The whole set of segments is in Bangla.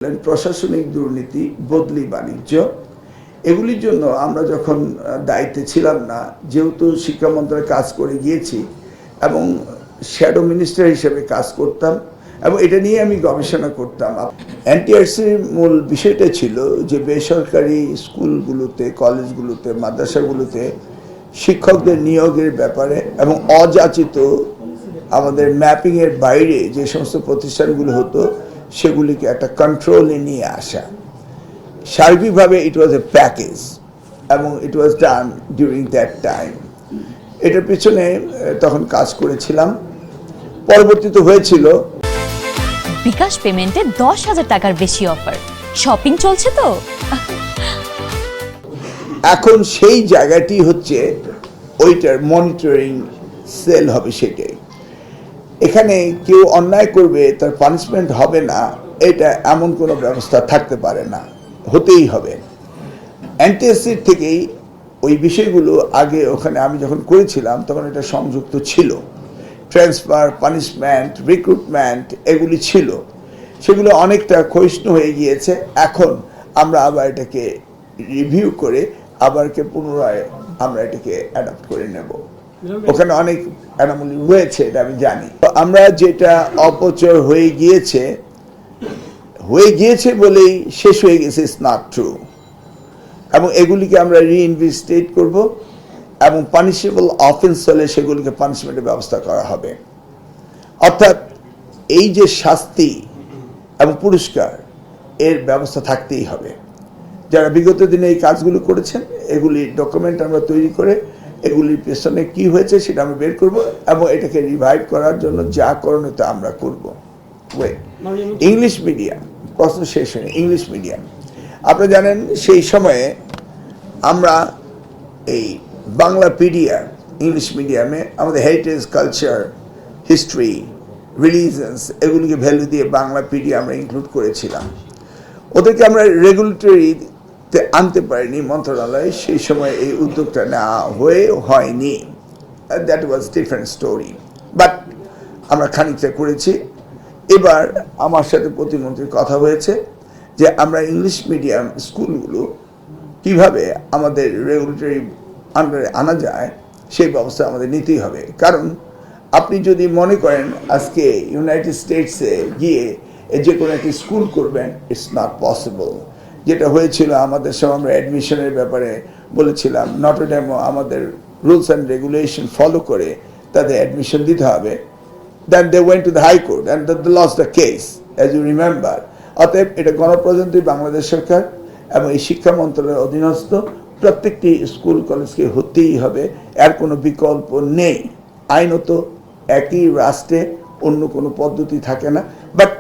প্রশাসনিক দুর্নীতি, বদলি বাণিজ্য, এগুলির জন্য আমরা যখন দায়িত্বে ছিলাম না, যেহেতু শিক্ষা মন্ত্রণালয়ে কাজ করে গিয়েছি এবং শ্যাডো মিনিস্টার হিসেবে কাজ করতাম এবং এটা নিয়ে আমি গবেষণা করতাম। এনটিআরসির মূল বিষয়টা ছিল যে বেসরকারি স্কুলগুলোতে, কলেজগুলোতে, মাদ্রাসাগুলোতে শিক্ষকদের নিয়োগের ব্যাপারে এবং অযাচিত আমাদের ম্যাপিংয়ের বাইরে যে সমস্ত প্রতিষ্ঠানগুলো হতো সেগুলিকে একটা কন্ট্রোলে নিয়ে আসা। সার্বিকভাবে ইট ওয়াজ এ প্যাকেজ এবং ইট ওয়াজ ডান ডিউরিং দ্যাট টাইম। এটার পিছনে তখন কাজ করেছিলাম। পরবর্তীতে হয়েছিল বিকাশ পেমেন্টে 10,000 টাকার বেশি অফার, শপিং চলছে তো। এখন সেই জায়গাটি হচ্ছে ওইটার মনিটরিং সেল হবে, সেটাই। এখানে কেউ অন্যায় করবে তার পানিশমেন্ট হবে না, এটা এমন কোনো ব্যবস্থা থাকতে পারে না, হতেই হবে। এনটিএসসির থেকেই ওই বিষয়গুলো আগে ওখানে আমি যখন করেছিলাম তখন এটা সংযুক্ত ছিল। ট্রান্সফার, পানিশমেন্ট, রিক্রুটমেন্ট এগুলি ছিল, সেগুলো অনেকটা ক্ষয়িষ্ণু হয়ে গিয়েছে। এখন আমরা আবার এটাকে রিভিউ করে আবারকে পুনরায় আমরা এটাকে অ্যাডাপ্ট করে নেব। ওখানে অনেক অ্যানোমালি রয়েছে, এটা আমি জানি। আমরা যেটা অপচয় হয়ে গিয়েছে বলেই শেষ হয়ে গেছে, ইটস নট ট্রু। এবং এগুলিকে আমরা রিইনভেস্টিগেট করব এবং পানিশেবল অফেন্স হলে সেগুলিকে পানিশমেন্টের ব্যবস্থা করা হবে। অর্থাৎ এই যে শাস্তি এবং পুরস্কার, এর ব্যবস্থা থাকতেই হবে। যারা বিগত দিনে এই কাজগুলো করেছেন এগুলি ডকুমেন্ট আমরা তৈরি করে এগুলির পেছনে কি হয়েছে সেটা আমরা বের করব এবং এটাকে রিভাইভ করার জন্য যা করণীয় তা আমরা করব। ইংলিশ মিডিয়াম, প্রশ্ন শেষ হয়নি। ইংলিশ মিডিয়াম আপনারা জানেন, সেই সময়ে আমরা এই বাংলা পিডিআর ইংলিশ মিডিয়ামে আমাদের হেরিটেজ, কালচার, হিস্ট্রি, রিলিজিয়ন্স এগুলিকে ভ্যালু দিয়ে বাংলা পিডিআর আমরা ইনক্লুড করেছিলাম। ওদেরকে আমরা রেগুলেটরিতে আনতে পারিনি মন্ত্রণালয়ে, সেই সময় এই উদ্যোগটা নেওয়া হয়নি। That was different story, but আমরা খানিকটা করেছি। এবার আমার সাথে প্রতিমন্ত্রীর কথা হয়েছে যে আমরা ইংলিশ মিডিয়াম স্কুলগুলো কিভাবে আমাদের রেগুলেটরি আন্ডারে আনা যায় সেই ব্যবস্থা আমাদের নিতেই হবে। কারণ আপনি যদি মনে করেন আজকে ইউনাইটেড স্টেটসে গিয়ে যে কোনো একটি স্কুল করবেন, ইটস নট পসিবল। যেটা হয়েছিল আমাদের সব, আমরা অ্যাডমিশনের ব্যাপারে বলেছিলাম নটরডেমও আমাদের রুলস অ্যান্ড রেগুলেশন ফলো করে তাদের অ্যাডমিশন দিতে হবে। Then they went to the High Court and they lost the case, as you remember. অতএব এটা গণপ্রজাতন্ত্রী বাংলাদেশ সরকার এবং এই শিক্ষা মন্ত্রণালয়ের অধীনস্থ প্রত্যেকটি স্কুল কলেজকে হতেই হবে, এর কোনো বিকল্প নেই। আইনত একই রাষ্ট্রে অন্য কোনো পদ্ধতি থাকে না, বাট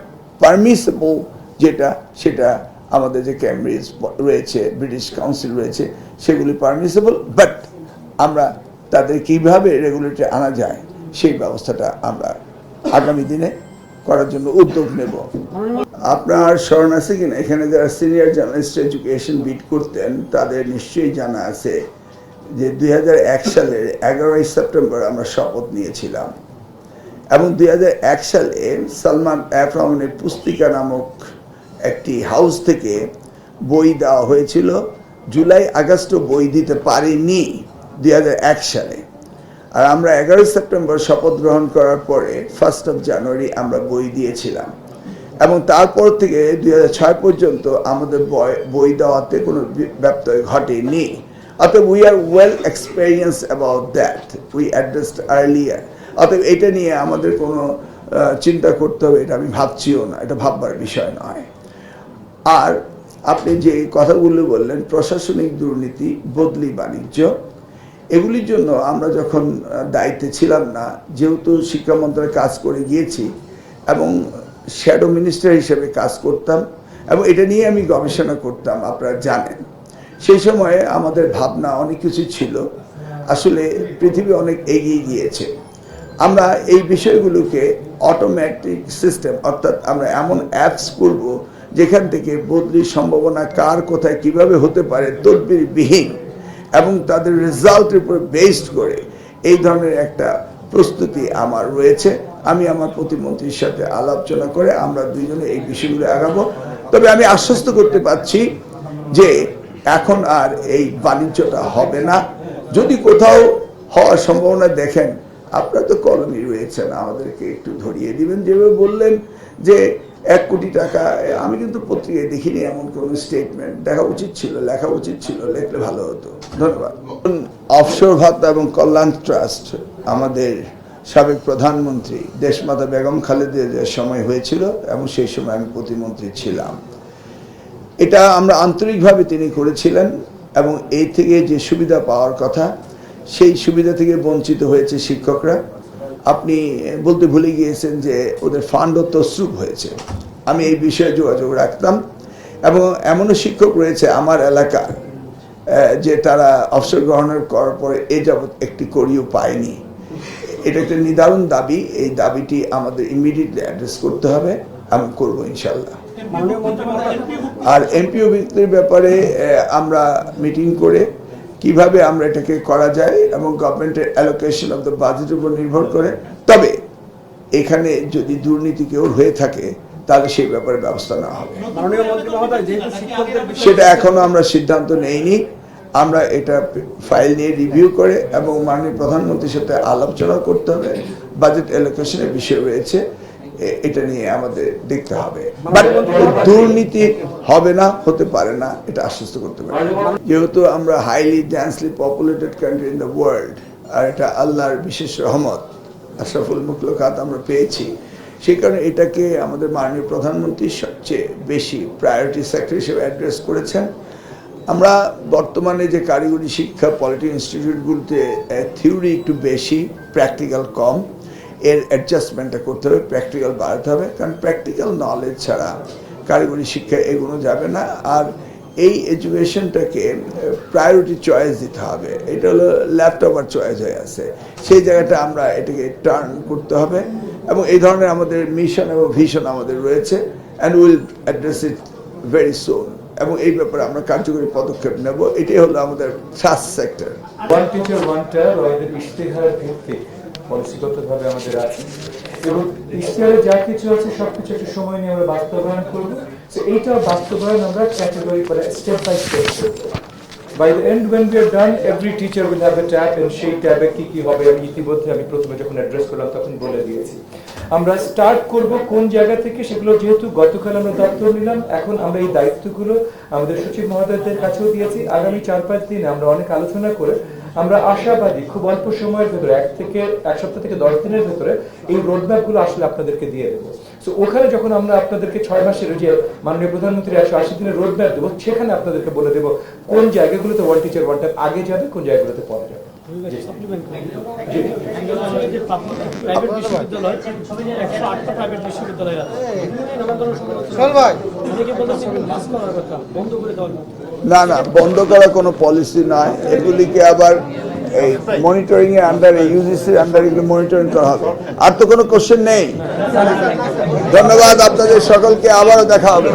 পারমিসেবল যেটা সেটা আমাদের যে ক্যামব্রিজ রয়েছে, ব্রিটিশ কাউন্সিল রয়েছে, সেগুলি পারমিসেবল। বাট আমরা তাদের কীভাবে রেগুলেটরি আনা যায় সেই ব্যবস্থাটা আমরা আগামী দিনে করার জন্য উদ্যোগ নেব। আপনার স্মরণ আছে কিনা, এখানে যারা সিনিয়র জার্নালিস্ট এডুকেশন বিট করতেন তাদের নিশ্চয়ই জানা আছে যে 2001 সালের 11ই সেপ্টেম্বর আমরা শপথ নিয়েছিলাম এবং 2001 সালে সালমান এফ রহমানের পুস্তিকা নামক একটি হাউস থেকে বই দেওয়া হয়েছিল। জুলাই আগস্টও বই দিতে পারিনি 2001 সালে। আর আমরা 11 সেপ্টেম্বর শপথ গ্রহণ করার পরে 1 জানুয়ারি আমরা বই দিয়েছিলাম এবং তারপর থেকে 2006 পর্যন্ত আমাদের বই দেওয়াতে কোনো ব্যত্যয় ঘটেনি। অতএব we are well experience about that, we addressed earlier. অতএব এটা নিয়ে আমাদের কোনো চিন্তা করতে হবে এটা আমি ভাবছিও না, এটা ভাববার বিষয় নয়। আর আপনি যে কথাগুলো বললেন, প্রশাসনিক দুর্নীতি, বদলি বাণিজ্য, এগুলির জন্য আমরা যখন দায়িত্বে ছিলাম না, যেহেতু শিক্ষা মন্ত্রণালয়ে কাজ করে গিয়েছি এবং শ্যাডো মিনিস্টার হিসেবে কাজ করতাম এবং এটা নিয়ে আমি গবেষণা করতাম, আপনারা জানেন। সেই সময়ে আমাদের ভাবনা অনেক কিছু ছিল। আসলে পৃথিবী অনেক এগিয়ে গিয়েছে। আমরা এই বিষয়গুলোকে অটোমেটিক সিস্টেম, অর্থাৎ আমরা এমন অ্যাপস করব যেখান থেকে বদলির সম্ভাবনা কার কোথায় কিভাবে হতে পারে তদবিরবিহীন এবং তাদের রেজাল্টের উপর বেসড করে এই ধরনের একটা প্রস্তুতি আমার রয়েছে। আমি আমার প্রতিমন্ত্রীর সাথে আলোচনা করে আমরা দুইজনে এই বিষয়গুলো আগাবো। তবে আমি আশ্বস্ত করতে পারছি যে এখন আর এই বাণিজ্যটা হবে না। যদি কোথাও হওয়ার সম্ভাবনা দেখেন, আপনারা তো কলমই রয়েছেন, আমাদেরকে একটু ধরিয়ে দিবেন। যেভাবে বললেন যে 1 কোটি টাকা, আমি কিন্তু পত্রিকায় দেখিনি এমন কোন স্টেটমেন্ট। দেখা উচিত ছিল, লেখা উচিত ছিল, লিখলে ভালো হতো। ধন্যবাদ। অফশোর ভাতা এবং কল্যাণ ট্রাস্ট আমাদের সাবেক প্রধানমন্ত্রী দেশমাতা বেগম খালেদা জিয়ার সময় হয়েছিল এবং সেই সময় আমি প্রতিমন্ত্রী ছিলাম। এটা আমরা আন্তরিকভাবে তিনি করেছিলেন এবং এই থেকে যে সুবিধা পাওয়ার কথা সেই সুবিধা থেকে বঞ্চিত হয়েছে শিক্ষকরা। আপনি বলতে ভুলে গিয়েছেন যে ওদের ফান্ডও তছরূপ হয়েছে। আমি এই বিষয়ে যোগাযোগ রাখতাম এবং এমনও শিক্ষক রয়েছে আমার এলাকার যে তারা অবসর গ্রহণ করার পরে এ যাবৎ একটি কড়িও পায়নি। এটা একটা নিদারুণ দাবি। এই দাবিটি আমাদের ইমিডিয়েটলি অ্যাড্রেস করতে হবে, আমি করবো ইনশাল্লাহ। আর এমপিও ব্যক্তির ব্যাপারে আমরা মিটিং করে কিভাবে আমরা এটাকে করা যায় এবং গভর্নমেন্টের অ্যালোকেশন অফ দ্য বাজেটের উপর নির্ভর করে। তবে এখানে যদি দুর্নীতি কেউ হয়ে থাকে তাহলে সেই ব্যাপারে ব্যবস্থা নেওয়া হবে। সেটা এখনো আমরা সিদ্ধান্ত নেইনি। আমরা এটা ফাইল নিয়ে রিভিউ করে এবং মাননীয় প্রধানমন্ত্রীর সাথে আলোচনা করতে হবে। বাজেট অ্যালোকেশনের বিষয় রয়েছে, এটা নিয়ে আমাদের দেখতে হবে। বাট দুর্নীতি হবে না, হতে পারে না, এটা আশ্বস্ত করতে পারি। যেহেতু আমরা highly densely populated country in the world, আর এটা আল্লাহর বিশেষ রহমত, আশরাফুল মুখলুকাত আমরা পেয়েছি, সেই কারণে এটাকে আমাদের মাননীয় প্রধানমন্ত্রী সবচেয়ে বেশি প্রায়োরিটি সেক্টর হিসেবে অ্যাড্রেস করেছেন। আমরা বর্তমানে যে কারিগরি শিক্ষা পলিটি ইনস্টিটিউটগুলোতে থিওরি একটু বেশি, প্র্যাকটিক্যাল কম, এর অ্যাডজাস্টমেন্টটা করতে হবে, প্র্যাকটিক্যাল বাড়াতে হবে। কারণ প্র্যাকটিক্যাল নলেজ ছাড়া কারিগরি শিক্ষা এগোনো যাবে না। আর এই এডুকেশনটাকে প্রায়োরিটি চয়েস দিতে হবে। এটা হলো ল্যাপটপ আর চয়েস হয়ে আছে, সেই জায়গাটা আমরা এটাকে টার্ন করতে হবে এবং এই ধরনের আমাদের মিশন এবং ভিশন আমাদের রয়েছে, and will address it very soon. এবং এই ব্যাপারে আমরা কার্যকরী পদক্ষেপ নেব। এটাই হলো আমাদের trust sector. One teacher one tab আমাদের ইশতেহার ভিত্তিক পলিসিগতভাবে আমাদের আছে এবং ইশতেহারে যা কিছু আছে সবকিছু একটু সময় নিয়ে আমরা বাস্তবায়ন করবো। তো এইটা বাস্তবায়ন আমরা ক্যাটাগরি করে স্টেপ বাই স্টেপ করবো। By the end, when we are done, every teacher will have a tab and সেই ট্যাবে কি হবে আমি ইতিমধ্যে আমি প্রথমে যখন অ্যাড্রেস করলাম তখন বলে দিয়েছি। আমরা স্টার্ট করব কোন জায়গা থেকে, সেগুলো যেহেতু গতকাল আমরা দায়িত্ব নিলাম, এখন আমরা এই দায়িত্বগুলো আমাদের সচিব মহোদয়দের কাছেও দিয়েছি। আগামী 4-5 দিনে আমরা অনেক আলোচনা করে আমরা আশাবাদী খুব অল্প সময়ের ভেতরে 1 সপ্তাহ থেকে 10 দিনের ভেতরে এই রোডম্যাপগুলো আসলে আপনাদেরকে দিয়ে দেবো। সো ওখানে যখন আমরা আপনাদেরকে 6 মাসের যে মাননীয় প্রধানমন্ত্রী 180 দিনের রোডম্যাপ দেবো, সেখানে আপনাদেরকে বলে দেবো কোন জায়গাগুলোতে ওয়ান টিচার ওয়ান ট্যাব আগে যাবে, কোন জায়গাগুলোতে পরে যাবে। না না, বন্ধ করা কোনো পলিসি নয়। এগুলিকে আবার এই মনিটরিং এর আন্ডারে, ইউজিসির আন্ডারে এগুলো মনিটরিং করা হবে। আর তো কোনো কোশ্চেন নেই। ধন্যবাদ আপনাদের সকলকে, আবারও দেখা হবে।